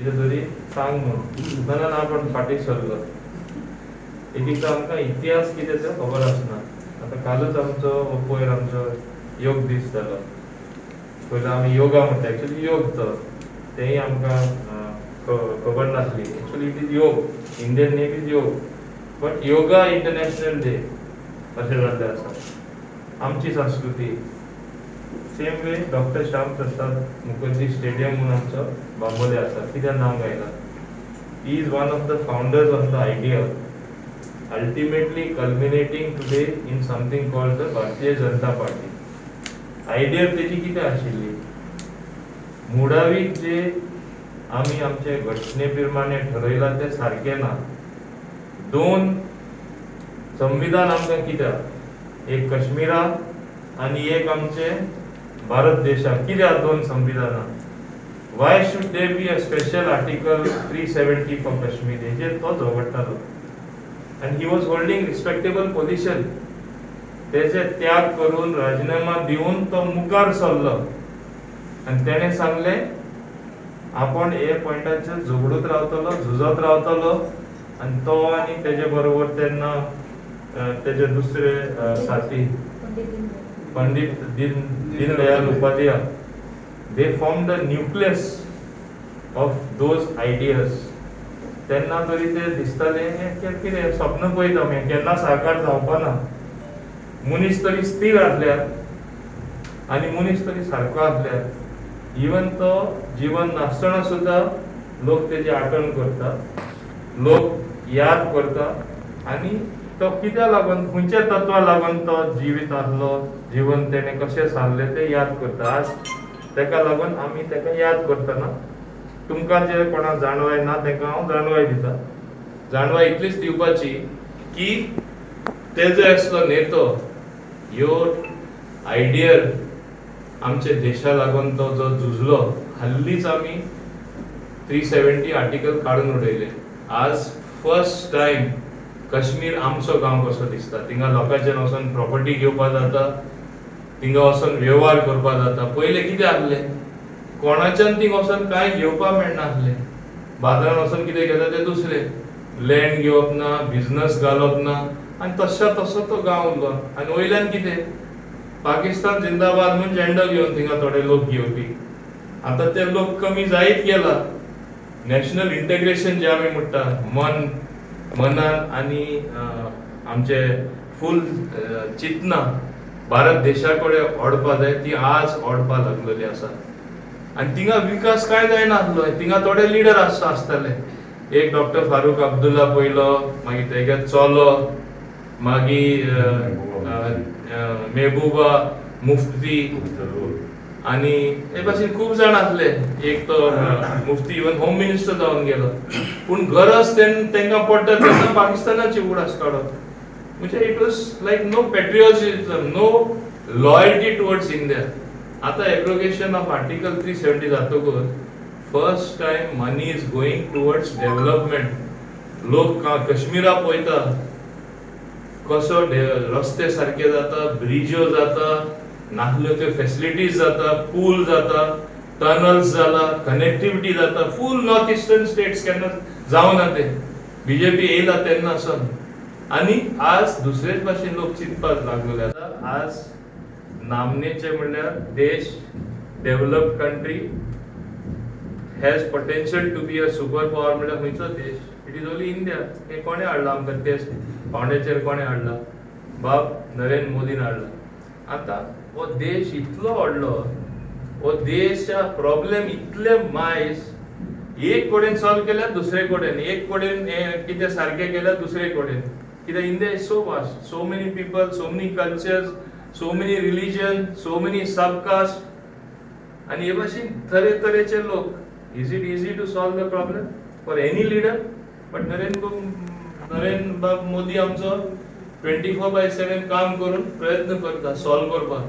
कितें तरी सांग म्हणून म्हणून आपण फाटी सरलो. एक एकदा आमकां इतिहास कितें तो खबर आसना. आतां कालच आमचो पयर आमचो योग दीस जालो. पयलो आमी योगा म्हणटा, एक्चुअली योग तो तेय आमकां खबर नासली. एक्चुअली इट इज योग, इंडियन नेम इज योग, बट योगा इंटरनॅशनल डे अशें जाल्लें आसा. आमची संस्कृती same way doctor Shyam Prasad Mukherjee stadium म्हणून आमचो बांबोले आसा. कित्याक नांव घायला? He is one of the founders of the idea, ultimately culminating today in something called the Bharatiya Janata party. Idea तेजी कितें आशिल्ली? मुडावीक जे आमी आमचे घटने प्रमाणे ठरयला ते सारखे ना. दोन संविधान आमकां कित्याक? एक काश्मीरा आणि एक आमचे भारत देशाक. कित्याक दोन संविधानां? Why should there be a special article 370 for Kashmir? हेजेर तो झगडटालो. and he was holding respectable position. तेजे त्याग करून राजीनामा दिवन तो मुखार सरलो आणि तेणे सांगले आपण हे पॉइंटाचेर झगडत रावतलो, झुजत रावतलो. आणि तो आणि तेजे बरोबर तेन्ना तेजे दुसरे साथी Pandit Deendayal Upadhyay, they formed the nucleus of those ideas. तेन्ना तरी ते दिसताले कितें स्वप्न पळयता आमी केन्ना साकार जावपा ना. मनीस तरी स्थिर आसल्यार आनी मनीस तरी सारको आसल्यार इवन तो जीवन नासतना सुद्धा लोक तेजी आठवण करता, लोक याद करता. आनी तो कित्या लागून, खंयच्या तत्वाक लागून तो जिवीत आसलो, जीवन तेणे कशें सारलें ते याद करता. आज तेका लागून आमी तेका याद करतना तुमकां जे कोणाक जाणवाय ना तेका हांव जाणवाय दिता. जाणवाय इतलीच दिवपाची की तेजो असलो नेतो ह्यो आयडियर आमच्या देशा लागून तो जो झुजलो, हल्लीच आमी 370 आर्टिकल काढून उडयले. आज फर्स्ट टाइम काश्मीर आमचो गांव कसो दिसता. थिंगा लोकांचे वचून प्रॉपर्टी घेवपा जाता, थिंगा वचून व्यवहार करपा जाता. पयले कितें आसलें? कोणाच्यान थिंग वचून कांय घेवपा मेळनासलें. बाजारान वचून कितें घेता ते दुसरे. लँड घेवप ना, बिझनस घालप ना, आनी तसो तो गांव उरलो. आनी वयल्यान कितें? पाकिस्तान जिंदाबाद म्हणून झेंडो घेवन थिंगा थोडे लोक घेवपी. आतां ते लोक कमी जायत गेला. नॅशनल इंटेग्रेशन जे आमी म्हणटा, मनान आनी आमचे फूल चिंतना भारत देशा कडेन ओडपा जाय, ती आज ओडपा लागलेली आसा. आनी थिंगा विकास कांय जायना आसलो. थिंगा थोडे लिडर आसताले. एक डॉक्टर फारूक अब्दुल्ला पयलो, मागीर तेगे चलो, मागीर मेहबूबा मुफ्ती आनी हे भाशेन खूब जाण आसले. एक तो मुफ्ती इवन होम मिनिस्टर जावन गेलो. पूण गरज तेंकां पडटा तेन्ना पाकिस्तानाची उगडास काडप. म्हणजे it was like no patriotism, no loyalty towards India. आता एब्रोगेशन ऑफ आर्टिकल 370 जातकूच first time money is going towards development. लोक काश्मीरा पळयता कसो रस्ते सारखे जाता, ब्रिजो जाता, नासल्यो त्यो फॅसिलिटीज जाता, पूल जाता, टनल्स जाला, कनेक्टिविटी जाता. फूल नॉर्थ इस्टर्न स्टेट्स केन्ना जावना ते बीजेपी येयला तेन्ना सावन. आनी आज दुसरेच भाशेन लोक चिंतपाक लागलेले आसा. आज नामनेचे म्हणल्यार देश, developed country has potential to be a super power. म्हणल्यार खंयचो देश? It is only India. हे कोणे हाडला आमकां देश? पावंड्याचेर कोणे हाडला? बाब नरेंद्र मोदीन हाडला. आता हो देश इतलो व्हडलो, हो देशा प्रॉब्लेम इतले मायज, एक कडेन सॉल्व केल्यार दुसरे कडेन, एक कडेन कितें सारकें केल्यार दुसरे कडेन. कित्याक India is so vast, so many people, so many cultures, so many religion, so many subcaste, and हे भाशेन तरेतरेचे लोक. Is it easy to solve the problem for any leader? But Narendra Modi आमचो 24/7 काम करून प्रयत्न करता सॉल्व करपाक.